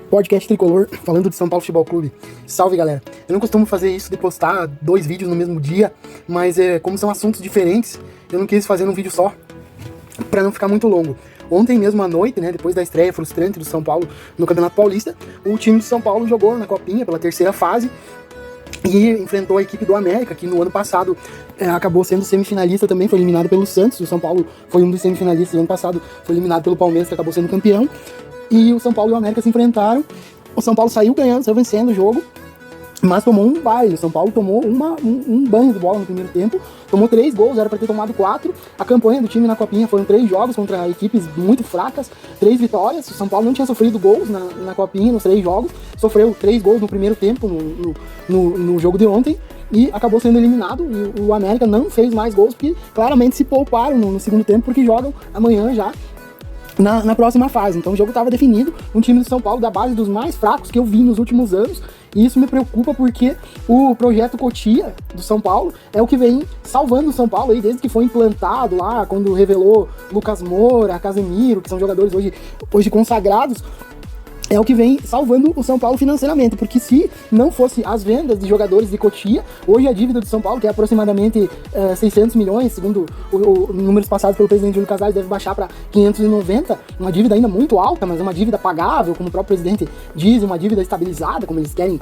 Podcast Tricolor, falando de São Paulo Futebol Clube. Salve, galera. Eu não costumo fazer isso de postar 2 vídeos no mesmo dia, mas como são assuntos diferentes, eu não quis fazer num vídeo só, pra não ficar muito longo. Ontem mesmo à noite, né, depois da estreia frustrante do São Paulo no Campeonato Paulista, o time de São Paulo jogou na Copinha pela 3ª fase e enfrentou a equipe do América, que no ano passado acabou sendo semifinalista também, foi eliminado pelo Santos. O São Paulo foi um dos semifinalistas do ano passado, foi eliminado pelo Palmeiras, que acabou sendo campeão. E o São Paulo e o América se enfrentaram. O São Paulo saiu ganhando, saiu vencendo o jogo, mas tomou um baile. O São Paulo tomou um banho de bola no primeiro tempo, tomou 3 gols, era para ter tomado 4. A campanha do time na Copinha foram 3 jogos contra equipes muito fracas, 3 vitórias. O São Paulo não tinha sofrido gols na Copinha nos 3 jogos, sofreu 3 gols no primeiro tempo no jogo de ontem e acabou sendo eliminado. E o América não fez mais gols, porque claramente se pouparam no segundo tempo, porque jogam amanhã já na próxima fase. Então o jogo estava definido, um time do São Paulo da base dos mais fracos que eu vi nos últimos anos, e isso me preocupa porque o projeto Cotia do São Paulo é o que vem salvando o São Paulo aí, desde que foi implantado lá, quando revelou Lucas Moura, Casemiro, que são jogadores hoje consagrados. É o que vem salvando o São Paulo financeiramente, porque se não fosse as vendas de jogadores de Cotia, hoje a dívida do São Paulo, que é aproximadamente 600 milhões, segundo números passados pelo presidente Júlio Casares, deve baixar para 590, uma dívida ainda muito alta, mas uma dívida pagável, como o próprio presidente diz, uma dívida estabilizada, como eles querem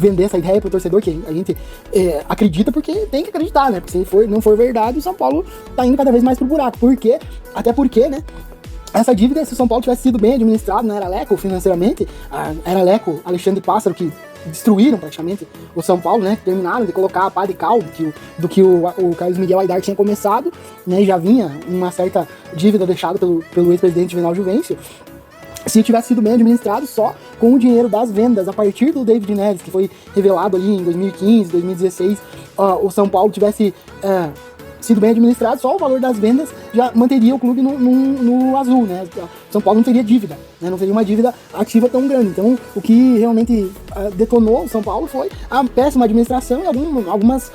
vender essa ideia para o torcedor, que a gente acredita porque tem que acreditar, né? Porque se não for verdade, o São Paulo tá indo cada vez mais pro buraco. Por quê? Até porque, né? Essa dívida, se o São Paulo tivesse sido bem administrado na Era Leco financeiramente, a Era Leco, Alexandre Pássaro, que destruíram praticamente o São Paulo, né? Terminaram de colocar a pá de cal do que o Carlos Miguel Aidar tinha começado, né? Já vinha uma certa dívida deixada pelo ex-presidente Juvenal Juvencio. Se tivesse sido bem administrado só com o dinheiro das vendas, a partir do David Neres, que foi revelado ali em 2015, 2016, o São Paulo tivesse sido bem administrado, só o valor das vendas já manteria o clube no azul, né? São Paulo não teria dívida, né? Não teria uma dívida ativa tão grande. Então, o que realmente detonou o São Paulo foi a péssima administração e algumas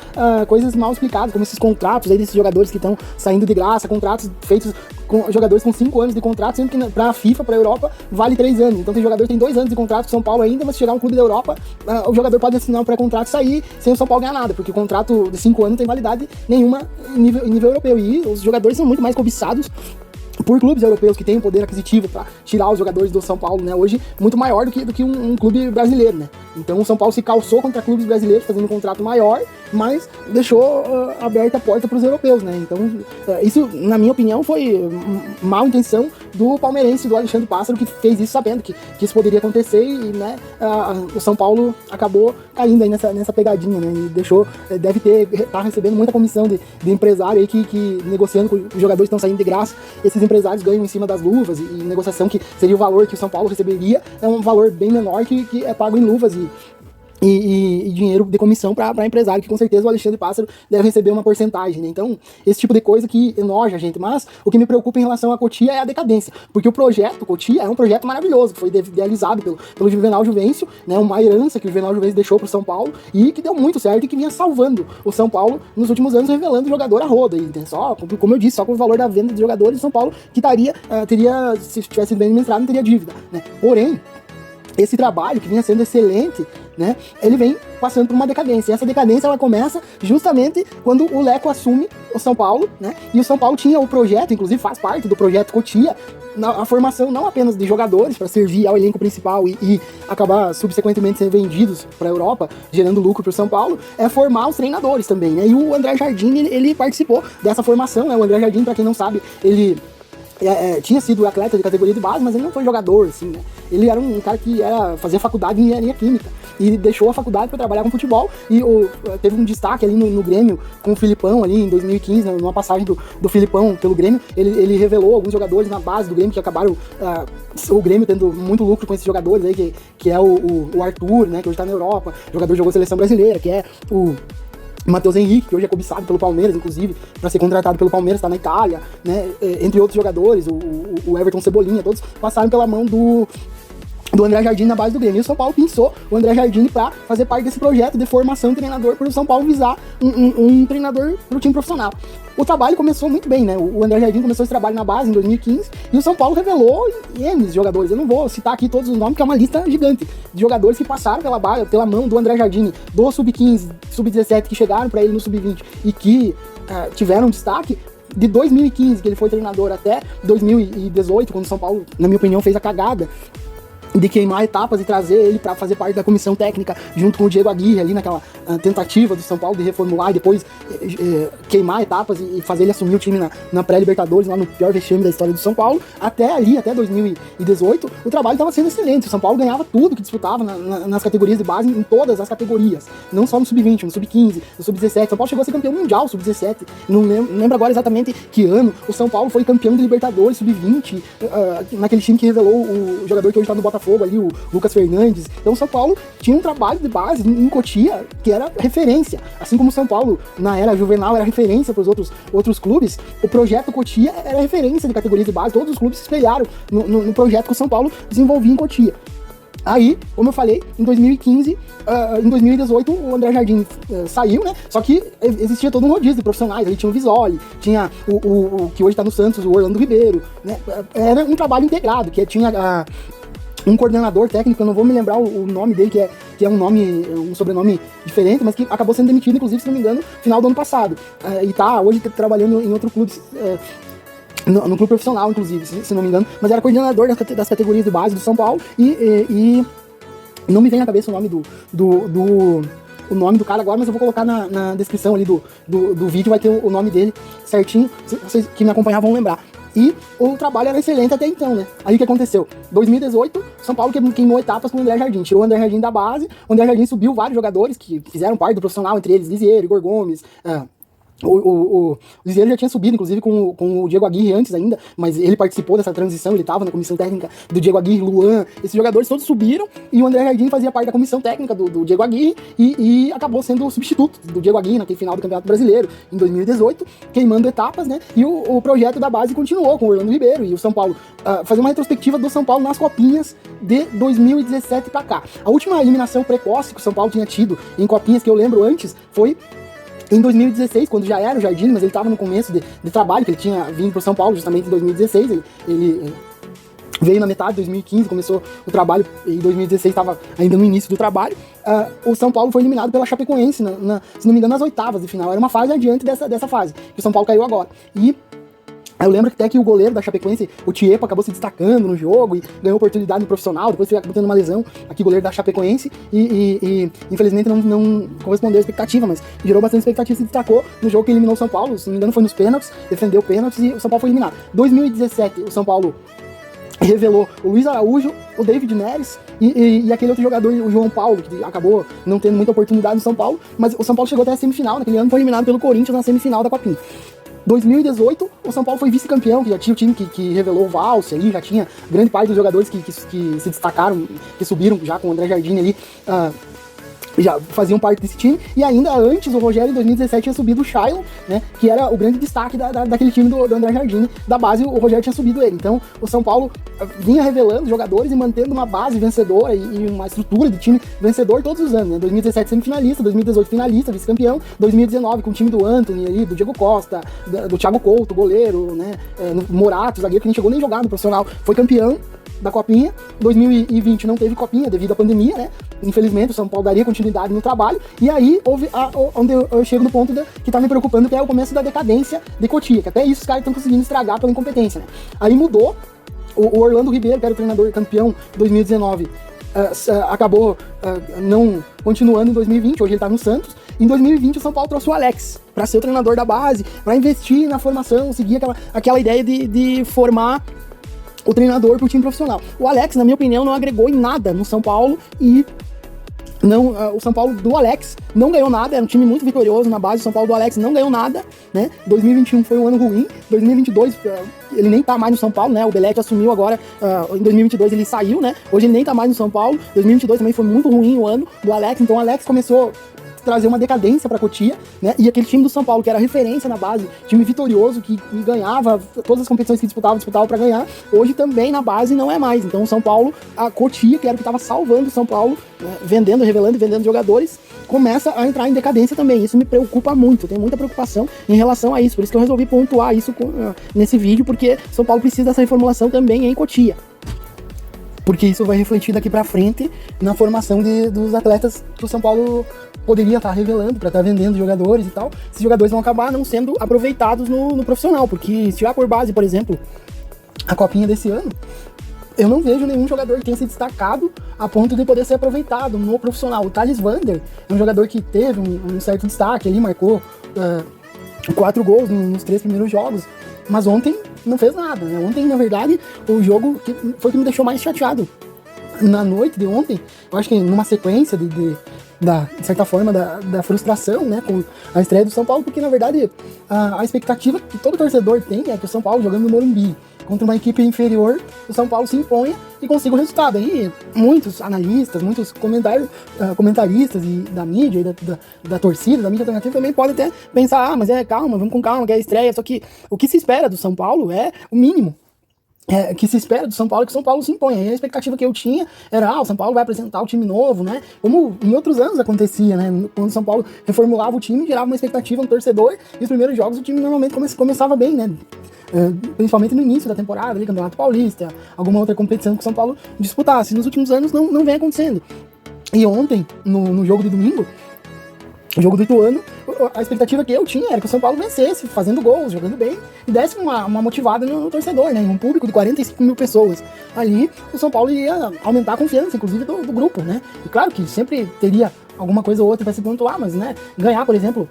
coisas mal explicadas, como esses contratos aí desses jogadores que estão saindo de graça, contratos feitos com jogadores com 5 anos de contrato, sendo que para a FIFA, para a Europa, vale 3 anos. Então tem jogador que tem 2 anos de contrato com o São Paulo ainda, mas se chegar um clube da Europa, o jogador pode assinar um pré-contrato e sair sem o São Paulo ganhar nada, porque o contrato de 5 anos não tem validade nenhuma em nível europeu. E os jogadores são muito mais cobiçados por clubes europeus que têm um poder aquisitivo para tirar os jogadores do São Paulo, né? Hoje, muito maior do que um clube brasileiro, né? Então o São Paulo se calçou contra clubes brasileiros, fazendo um contrato maior, mas deixou aberta a porta para os europeus, né? Então isso, na minha opinião, foi má intenção do palmeirense, do Alexandre Pássaro, que fez isso sabendo que isso poderia acontecer e, né, o São Paulo acabou caindo aí nessa pegadinha, né? E deixou, tá recebendo muita comissão de empresário aí que negociando com os jogadores que estão saindo de graça. Esses empresários ganham em cima das luvas e negociação que seria o valor que o São Paulo receberia, é um valor bem menor que é pago em luvas e dinheiro de comissão para empresário, que com certeza o Alexandre Pássaro deve receber uma porcentagem, né? Então, esse tipo de coisa que enoja a gente, mas o que me preocupa em relação a Cotia é a decadência, porque o projeto Cotia é um projeto maravilhoso, que foi idealizado pelo Juvenal Juvencio, né? Uma herança que o Juvenal Juvencio deixou pro São Paulo e que deu muito certo e que vinha salvando o São Paulo nos últimos anos, revelando jogador a roda, e, né? Só, como eu disse, só com o valor da venda de jogadores, o São Paulo que teria, se tivesse sido bem administrado, não teria dívida, né? Porém, esse trabalho, que vinha sendo excelente, né, ele vem passando por uma decadência. E essa decadência, ela começa justamente quando o Leco assume o São Paulo, né, e o São Paulo tinha o projeto, inclusive faz parte do projeto Cotia, a formação não apenas de jogadores para servir ao elenco principal e acabar subsequentemente sendo vendidos para a Europa, gerando lucro para o São Paulo, é formar os treinadores também, né, e o André Jardim, ele participou dessa formação, né. O André Jardim, para quem não sabe, ele tinha sido atleta de categoria de base, mas ele não foi jogador, assim, né? Ele era um cara que fazia faculdade de engenharia química e deixou a faculdade para trabalhar com futebol e teve um destaque ali no Grêmio com o Filipão ali em 2015, né, numa passagem do Filipão pelo Grêmio. Ele revelou alguns jogadores na base do Grêmio que acabaram o Grêmio tendo muito lucro com esses jogadores aí, que é o Arthur, né, que hoje tá na Europa, jogador jogou seleção brasileira, que é o Matheus Henrique, que hoje é cobiçado pelo Palmeiras, inclusive, para ser contratado pelo Palmeiras, está na Itália, né? Entre outros jogadores, o Everton Cebolinha, todos passaram pela mão do André Jardim na base do Grêmio. E o São Paulo pensou o André Jardim para fazer parte desse projeto de formação de treinador, para o São Paulo visar um treinador para o time profissional. O trabalho começou muito bem, né? O André Jardim começou esse trabalho na base em 2015 e o São Paulo revelou N jogadores. Eu não vou citar aqui todos os nomes, porque é uma lista gigante de jogadores que passaram pela mão do André Jardim, do Sub-15, Sub-17, que chegaram para ele no Sub-20 e que tiveram destaque. De 2015, que ele foi treinador, até 2018, quando o São Paulo, na minha opinião, fez a cagada de queimar etapas e trazer ele para fazer parte da comissão técnica junto com o Diego Aguirre ali naquela tentativa do São Paulo de reformular e depois queimar etapas e fazer ele assumir o time na pré-Libertadores, lá no pior vexame da história do São Paulo. Até 2018, o trabalho estava sendo excelente. O São Paulo ganhava tudo que disputava nas categorias de base, em todas as categorias, não só no Sub-20, no Sub-15, no Sub-17. O São Paulo chegou a ser campeão mundial Sub-17, não lembro agora exatamente que ano. O São Paulo foi campeão de Libertadores Sub-20, naquele time que revelou o jogador que hoje está no Botafogo ali, o Lucas Fernandes. Então o São Paulo tinha um trabalho de base em Cotia que era referência. Assim como o São Paulo, na era Juvenal, era referência para os outros clubes, o projeto Cotia era referência de categorias de base. Todos os clubes se espelharam no projeto que o São Paulo desenvolvia em Cotia. Aí, como eu falei, em 2015, em 2018, o André Jardim saiu, né? Só que existia todo um rodízio de profissionais. Ali tinha o Visoli, tinha o que hoje está no Santos, o Orlando Ribeiro, né? Era um trabalho integrado, que tinha um coordenador técnico, eu não vou me lembrar o nome dele, que é um sobrenome diferente, mas que acabou sendo demitido, inclusive, se não me engano, no final do ano passado. E tá hoje trabalhando em outro clube, no clube profissional, inclusive, se não me engano, mas era coordenador das categorias de base do São Paulo, e não me vem na cabeça o nome o nome do cara agora, mas eu vou colocar na descrição ali do vídeo, vai ter o nome dele certinho, vocês que me acompanhavam vão lembrar. E o trabalho era excelente até então, né? Aí o que aconteceu? 2018, São Paulo queimou etapas com o André Jardim. Tirou o André Jardim da base. O André Jardim subiu vários jogadores que fizeram parte do profissional, entre eles Lisieiro, Igor Gomes. O Lisieiro já tinha subido, inclusive, com o Diego Aguirre antes ainda, mas ele participou dessa transição, ele estava na comissão técnica do Diego Aguirre, Luan, esses jogadores todos subiram, e o André Jardim fazia parte da comissão técnica do Diego Aguirre, e acabou sendo o substituto do Diego Aguirre naquele final do Campeonato Brasileiro, em 2018, queimando etapas, né, e o projeto da base continuou com o Orlando Ribeiro, e o São Paulo, fazer uma retrospectiva do São Paulo nas copinhas de 2017 pra cá. A última eliminação precoce que o São Paulo tinha tido em copinhas, que eu lembro antes, foi em 2016, quando já era o Jardim, mas ele estava no começo de trabalho, que ele tinha vindo para o São Paulo justamente em 2016, ele veio na metade de 2015, começou o trabalho, e em 2016 estava ainda no início do trabalho. O São Paulo foi eliminado pela Chapecoense, se não me engano, nas oitavas de final. Era uma fase adiante dessa fase, que o São Paulo caiu agora. E eu lembro que até que o goleiro da Chapecoense, o Tiepo, acabou se destacando no jogo e ganhou oportunidade no profissional, depois acabou tendo uma lesão, aqui goleiro da Chapecoense, e infelizmente não correspondeu à expectativa, mas gerou bastante expectativa, se destacou no jogo que eliminou o São Paulo, se não me engano foi nos pênaltis, defendeu pênaltis e o São Paulo foi eliminado. 2017, o São Paulo revelou o Luiz Araújo, o David Neres e aquele outro jogador, o João Paulo, que acabou não tendo muita oportunidade no São Paulo, mas o São Paulo chegou até a semifinal, naquele ano foi eliminado pelo Corinthians na semifinal da Copinha. 2018, o São Paulo foi vice-campeão, que já tinha o time que revelou o Valse ali, já tinha grande parte dos jogadores que se destacaram, que subiram já com o André Jardim ali, já faziam parte desse time, e ainda antes o Rogério em 2017 tinha subido o Shailon, né, que era o grande destaque daquele time do André Jardim, da base o Rogério tinha subido ele. Então o São Paulo vinha revelando jogadores e mantendo uma base vencedora e uma estrutura de time vencedor todos os anos, né? 2017 semifinalista, 2018 finalista, vice-campeão, 2019 com o time do Antony ali, do Diego Costa, do Thiago Couto, goleiro, né, Morato, zagueiro que nem chegou nem jogar no profissional, foi campeão da Copinha. 2020 não teve Copinha devido à pandemia, né? Infelizmente o São Paulo daria continuidade no trabalho, e aí houve onde eu chego no ponto que tá me preocupando, que é o começo da decadência de Cotia, que até isso os caras estão conseguindo estragar pela incompetência, né? Aí mudou, o Orlando Ribeiro, que era o treinador campeão 2019, acabou não continuando em 2020, hoje ele tá no Santos. Em 2020 o São Paulo trouxe o Alex para ser o treinador da base, para investir na formação, seguir aquela ideia de formar o treinador para o time profissional. O Alex, na minha opinião, não agregou em nada no São Paulo, e o São Paulo do Alex não ganhou nada. Era um time muito vitorioso na base. O São Paulo do Alex não ganhou nada, né? 2021 foi um ano ruim. 2022 ele nem tá mais no São Paulo, né? O Belletti assumiu agora, em 2022 ele saiu, né? Hoje ele nem tá mais no São Paulo. 2022 também foi muito ruim o ano do Alex. Então o Alex começou trazer uma decadência para Cotia, né? E aquele time do São Paulo, que era referência na base, time vitorioso, que ganhava todas as competições que disputava para ganhar, hoje também na base não é mais. Então o São Paulo, a Cotia, que era o que estava salvando o São Paulo, né, revelando e vendendo jogadores, começa a entrar em decadência também. Isso me preocupa muito, eu tenho muita preocupação em relação a isso. Por isso que eu resolvi pontuar isso nesse vídeo, porque São Paulo precisa dessa reformulação também em Cotia. Porque isso vai refletir daqui pra frente na formação dos atletas que o São Paulo poderia estar revelando, para estar vendendo jogadores e tal. Esses jogadores vão acabar não sendo aproveitados no profissional, porque se tiver por base, por exemplo, a copinha desse ano, eu não vejo nenhum jogador que tenha se destacado a ponto de poder ser aproveitado no profissional. O Thales Vander é um jogador que teve um certo destaque ali, marcou 4 gols nos 3 primeiros jogos, mas ontem não fez nada, né? Ontem, na verdade, o jogo que foi o que me deixou mais chateado. Na noite de ontem, eu acho que numa sequência de certa forma, da frustração, né, com a estreia do São Paulo, porque, na verdade, a expectativa que todo torcedor tem é que o São Paulo, jogando no Morumbi, contra uma equipe inferior, o São Paulo se imponha e consiga o resultado. Aí muitos analistas, muitos comentaristas da mídia, da torcida, da mídia alternativa também podem até pensar, mas calma, vamos com calma, que é a estreia. Só que o que se espera do São Paulo é o mínimo. Que se espera do São Paulo, que o São Paulo se impõe. E a expectativa que eu tinha era, o São Paulo vai apresentar o time novo, né? Como em outros anos acontecia, né? Quando o São Paulo reformulava o time, gerava uma expectativa no torcedor, e os primeiros jogos o time normalmente começava bem, né? Principalmente no início da temporada, ali, Campeonato Paulista, alguma outra competição que o São Paulo disputasse. Nos últimos anos não vem acontecendo. E ontem, no jogo de domingo, o jogo do Ituano, a expectativa que eu tinha era que o São Paulo vencesse, fazendo gols, jogando bem, e desse uma motivada no torcedor, né? Um público de 45 mil pessoas. Ali, o São Paulo ia aumentar a confiança, inclusive, do grupo, né? E claro que sempre teria alguma coisa ou outra para se pontuar, mas, né, ganhar, por exemplo,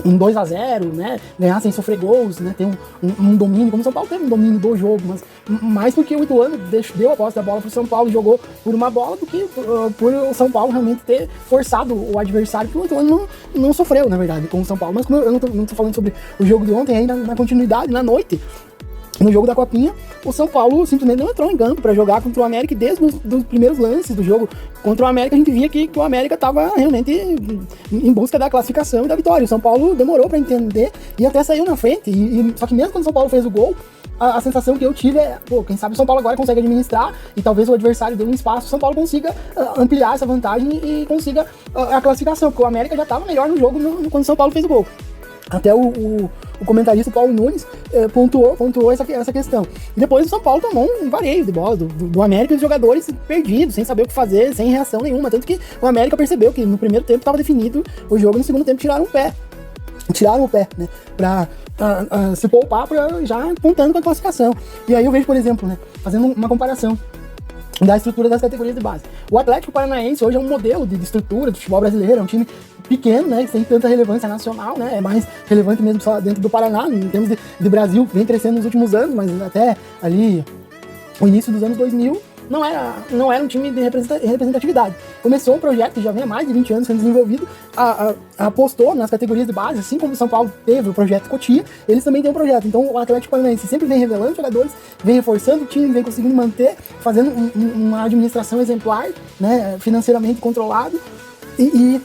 um 2-0, né, ganhar sem sofrer gols, né, ter um domínio, como o São Paulo teve um domínio do jogo, mas mais porque o Ituano deu a posse da bola pro São Paulo e jogou por uma bola, do que por o São Paulo realmente ter forçado o adversário, que o Ituano não sofreu, na verdade, com o São Paulo. Mas como eu não tô falando sobre o jogo de ontem, aí na continuidade, na noite, no jogo da Copinha, o São Paulo simplesmente não entrou em campo para jogar contra o América, e desde os primeiros lances do jogo contra o América a gente via que o América estava realmente em busca da classificação e da vitória. O São Paulo demorou para entender e até saiu na frente, só que mesmo quando o São Paulo fez o gol, a sensação que eu tive é, quem sabe o São Paulo agora consegue administrar e talvez o adversário dê um espaço, o São Paulo consiga ampliar essa vantagem e consiga a classificação, porque o América já estava melhor no jogo quando o São Paulo fez o gol. Até o comentarista Paulo Nunes pontuou essa questão. E depois o São Paulo tomou um vareio de bola do América, e os jogadores perdidos, sem saber o que fazer, sem reação nenhuma. Tanto que o América percebeu que no primeiro tempo estava definido o jogo, no segundo tempo tiraram o pé, né? Pra se poupar, já contando com a classificação. E aí eu vejo, por exemplo, né, fazendo uma comparação da estrutura das categorias de base. O Atlético Paranaense hoje é um modelo de estrutura do futebol brasileiro, é um time pequeno, né, sem tanta relevância nacional, né, é mais relevante mesmo só dentro do Paraná, em termos de Brasil, vem crescendo nos últimos anos, mas até ali o início dos anos 2000 não era um time de representatividade. Começou um projeto que já vem há mais de 20 anos sendo desenvolvido, apostou nas categorias de base, assim como o São Paulo teve o projeto Cotia, eles também têm um projeto. Então o Atlético Paranaense sempre vem revelando jogadores, vem reforçando o time, vem conseguindo manter, fazendo uma administração exemplar, né, financeiramente controlado, e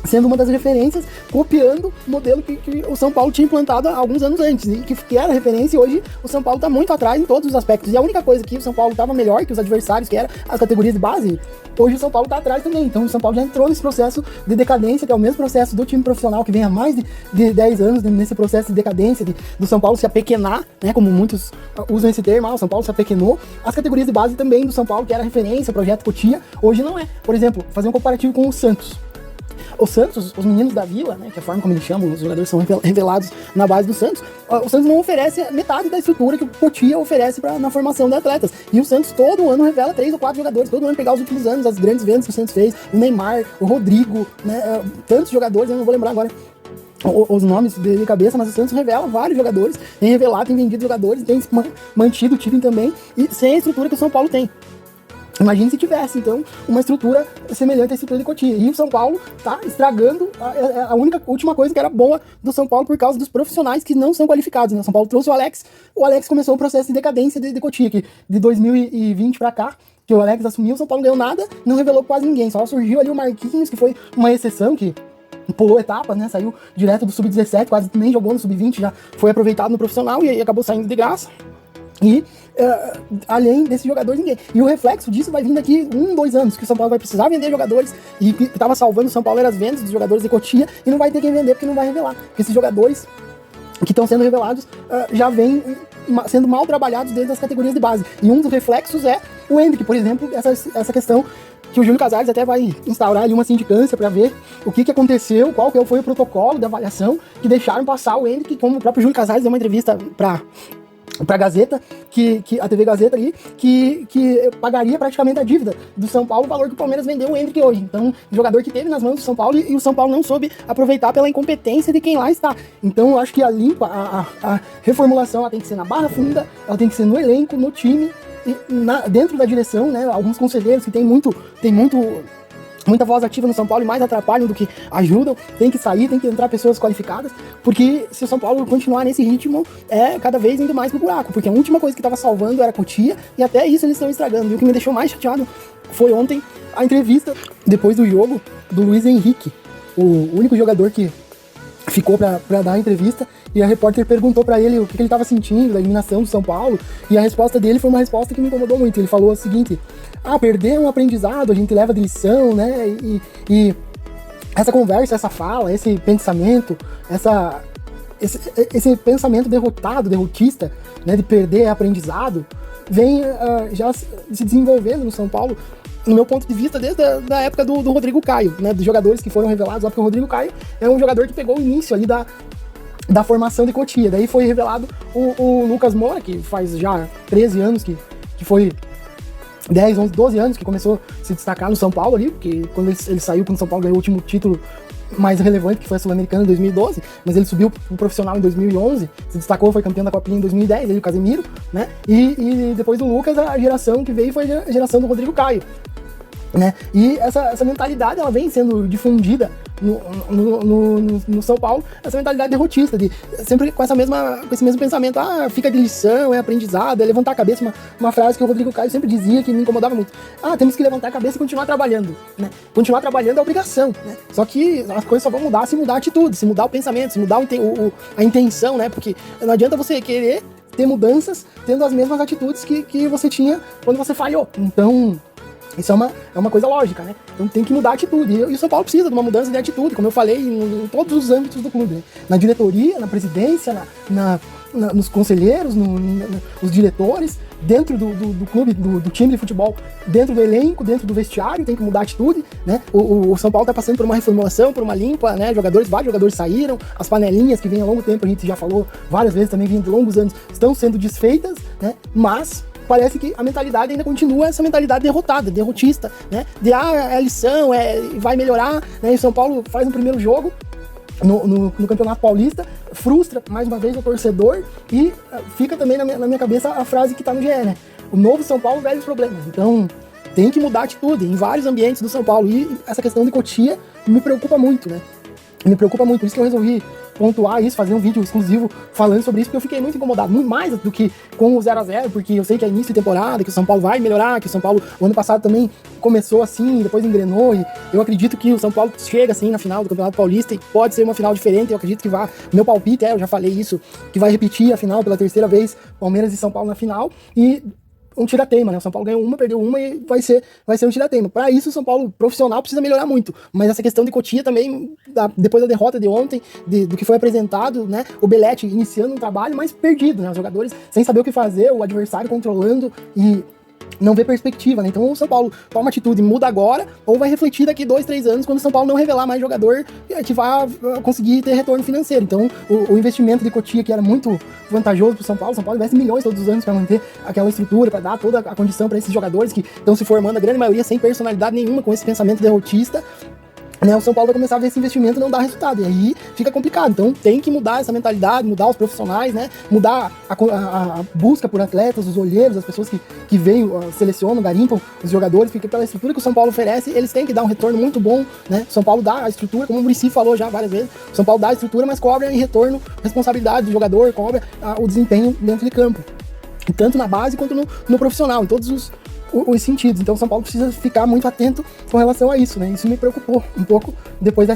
sendo uma das referências, copiando o modelo que o São Paulo tinha implantado há alguns anos antes, e que era referência, e hoje o São Paulo está muito atrás em todos os aspectos. E a única coisa que o São Paulo estava melhor que os adversários, que eram as categorias de base, hoje o São Paulo está atrás também. Então o São Paulo já entrou nesse processo de decadência, que é o mesmo processo do time profissional, que vem há mais de 10 anos nesse processo de decadência, do São Paulo se apequenar, né, como muitos usam esse termo, o São Paulo se apequenou. As categorias de base também do São Paulo, que era referência, o projeto Cotia, hoje não é. Por exemplo, fazer um comparativo com o Santos. O Santos, os meninos da Vila, né, que é a forma como eles chamam, os jogadores são revelados na base do Santos, o Santos não oferece metade da estrutura que o Cotia oferece na formação de atletas. E o Santos todo ano revela 3 ou 4 jogadores, todo ano pegar os últimos anos, as grandes vendas que o Santos fez, o Neymar, o Rodrigo, né, tantos jogadores, eu não vou lembrar agora os nomes de cabeça, mas o Santos revela vários jogadores, tem revelado, tem vendido jogadores, tem mantido o time também, e sem a estrutura que o São Paulo tem. Imagine se tivesse, então, uma estrutura semelhante à estrutura de Cotia. E o São Paulo tá estragando a última coisa que era boa do São Paulo por causa dos profissionais que não são qualificados, né? O São Paulo trouxe o Alex começou o processo de decadência de Cotia, que de 2020 pra cá, que o Alex assumiu, o São Paulo não ganhou nada, não revelou quase ninguém, só surgiu ali o Marquinhos, que foi uma exceção, que pulou etapas, né? Saiu direto do sub-17, quase nem jogou no sub-20, já foi aproveitado no profissional e aí acabou saindo de graça. E além desses jogadores, ninguém. E o reflexo disso vai vir daqui 2 anos, que o São Paulo vai precisar vender jogadores, e que estava salvando o São Paulo era as vendas dos jogadores de Cotia, e não vai ter quem vender porque não vai revelar. Porque esses jogadores que estão sendo revelados já vêm sendo mal trabalhados dentro das categorias de base. E um dos reflexos é o Endrick, por exemplo, essa questão que o Júlio Casares até vai instaurar ali uma sindicância para ver o que aconteceu, qual foi o protocolo de avaliação que deixaram passar o Endrick, como o próprio Júlio Casares deu uma entrevista pra Gazeta, a TV Gazeta ali, que pagaria praticamente a dívida do São Paulo, o valor que o Palmeiras vendeu o Endrick hoje. Então, jogador que teve nas mãos do São Paulo e o São Paulo não soube aproveitar pela incompetência de quem lá está. Então, eu acho que a limpa, a reformulação, ela tem que ser na barra funda, ela tem que ser no elenco, no time, e dentro da direção, né? Alguns conselheiros que tem muita voz ativa no São Paulo e mais atrapalham do que ajudam, tem que sair, tem que entrar pessoas qualificadas, porque se o São Paulo continuar nesse ritmo, é cada vez indo mais pro buraco, porque a última coisa que estava salvando era a Cotia, e até isso eles estão estragando. E o que me deixou mais chateado foi ontem a entrevista, depois do jogo, do Luiz Henrique, o único jogador que ficou pra dar a entrevista, e a repórter perguntou pra ele o que ele estava sentindo da eliminação do São Paulo, e a resposta dele foi uma resposta que me incomodou muito. Ele falou o seguinte: perder é um aprendizado, a gente leva de lição, né, e essa conversa, essa fala, esse pensamento, esse pensamento derrotista, né, de perder é aprendizado, vem já se desenvolvendo no São Paulo, no meu ponto de vista, desde a época do Rodrigo Caio, né, dos jogadores que foram revelados lá, porque o Rodrigo Caio é um jogador que pegou o início ali da formação de Cotia. Daí foi revelado o Lucas Moura, que faz já 13 anos, que foi 10, 11, 12 anos que começou a se destacar no São Paulo ali, porque quando ele saiu, quando o São Paulo ganhou o último título mais relevante, que foi a Sul-Americana em 2012, mas ele subiu pro profissional em 2011, se destacou, foi campeão da Copinha em 2010, ele e o Casemiro, né, e depois do Lucas, a geração que veio foi a geração do Rodrigo Caio, né, e essa mentalidade, ela vem sendo difundida no São Paulo, essa mentalidade derrotista, sempre com esse mesmo pensamento, fica de lição, é aprendizado, é levantar a cabeça, uma frase que o Rodrigo Caio sempre dizia, que me incomodava muito: temos que levantar a cabeça e continuar trabalhando, né? Continuar trabalhando é obrigação, né? Só que as coisas só vão mudar se mudar a atitude, se mudar o pensamento, se mudar a intenção, né? Porque não adianta você querer ter mudanças tendo as mesmas atitudes que você tinha quando você falhou. Então, isso é uma coisa lógica, né? Então tem que mudar a atitude. E o São Paulo precisa de uma mudança de atitude, como eu falei, em todos os âmbitos do clube, né? Na diretoria, na presidência, nos conselheiros, nos diretores, dentro do clube, do time de futebol, dentro do elenco, dentro do vestiário, tem que mudar a atitude, né? O São Paulo tá passando por uma reformulação, por uma limpa, né? Vários jogadores saíram, as panelinhas que vêm há longo tempo, a gente já falou várias vezes também, vêm de longos anos, estão sendo desfeitas, né? Mas parece que a mentalidade ainda continua essa mentalidade derrotista, né? De é lição, vai melhorar, né? E o São Paulo faz um primeiro jogo no Campeonato Paulista, frustra mais uma vez o torcedor, e fica também na minha cabeça a frase que tá no GE, né? O novo São Paulo, velhos problemas. Então tem que mudar a atitude em vários ambientes do São Paulo, e essa questão de Cotia me preocupa muito, né? Me preocupa muito, por isso que eu resolvi pontuar isso, fazer um vídeo exclusivo falando sobre isso, porque eu fiquei muito incomodado, muito mais do que com o 0-0, porque eu sei que é início de temporada, que o São Paulo vai melhorar, que o São Paulo, o ano passado também começou assim, depois engrenou, e eu acredito que o São Paulo chega assim na final do Campeonato Paulista, e pode ser uma final diferente, eu acredito que vai, meu palpite eu já falei isso, que vai repetir a final pela terceira vez, Palmeiras e São Paulo na final, e um tira-teima, né? O São Paulo ganhou uma, perdeu uma, e vai ser um tira-teima. Para isso, o São Paulo profissional precisa melhorar muito. Mas essa questão de Cotia também, depois da derrota de ontem, do que foi apresentado, né? O Belletti iniciando um trabalho, mas perdido, né? Os jogadores sem saber o que fazer, o adversário controlando e não vê perspectiva, né? Então o São Paulo toma atitude, muda agora, ou vai refletir daqui 2, 3 anos, quando o São Paulo não revelar mais jogador que vai conseguir ter retorno financeiro. Então o investimento de Cotia, que era muito vantajoso pro São Paulo investe milhões todos os anos para manter aquela estrutura, para dar toda a condição para esses jogadores que estão se formando, a grande maioria sem personalidade nenhuma, com esse pensamento derrotista, né? O São Paulo vai começar a ver esse investimento não dar resultado, e aí fica complicado. Então tem que mudar essa mentalidade, mudar os profissionais, né? Mudar a busca por atletas, os olheiros, as pessoas que veem, selecionam, garimpam os jogadores, porque pela estrutura que o São Paulo oferece, eles têm que dar um retorno muito bom, né? O São Paulo dá a estrutura, como o Muricy falou já várias vezes, o São Paulo dá a estrutura, mas cobra em retorno responsabilidade do jogador, cobra o desempenho dentro de campo, tanto na base quanto no profissional, em todos os sentidos. Então o São Paulo precisa ficar muito atento com relação a isso, né? Isso me preocupou um pouco depois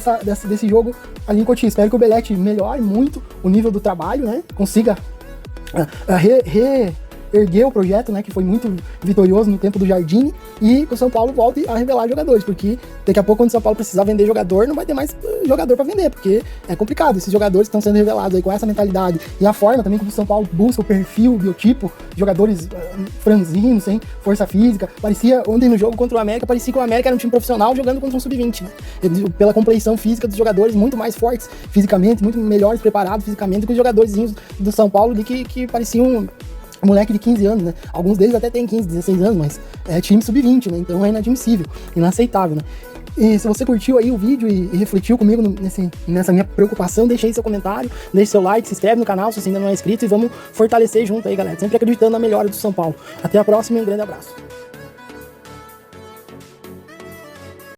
desse jogo ali em Cotia. Espero que o Belletti melhore muito o nível do trabalho, né? Consiga erguer o projeto, né, que foi muito vitorioso no tempo do Jardine, e que o São Paulo volte a revelar jogadores, porque daqui a pouco, quando o São Paulo precisar vender jogador, não vai ter mais jogador para vender, porque é complicado. Esses jogadores que estão sendo revelados aí com essa mentalidade e a forma também como o São Paulo busca o perfil, o biotipo, jogadores franzinos, sem força física. Parecia, ontem no jogo contra o América, parecia que o América era um time profissional jogando contra um sub-20, né? Pela compleição física dos jogadores, muito mais fortes fisicamente, muito melhores preparados fisicamente do que os jogadores do São Paulo ali que pareciam moleque de 15 anos, né? Alguns deles até tem 15, 16 anos, mas é time sub-20, né? Então é inadmissível, inaceitável, né? E se você curtiu aí o vídeo e refletiu comigo nessa minha preocupação, deixa aí seu comentário, deixa seu like, se inscreve no canal se você ainda não é inscrito e vamos fortalecer junto aí, galera. Sempre acreditando na melhora do São Paulo. Até a próxima e um grande abraço.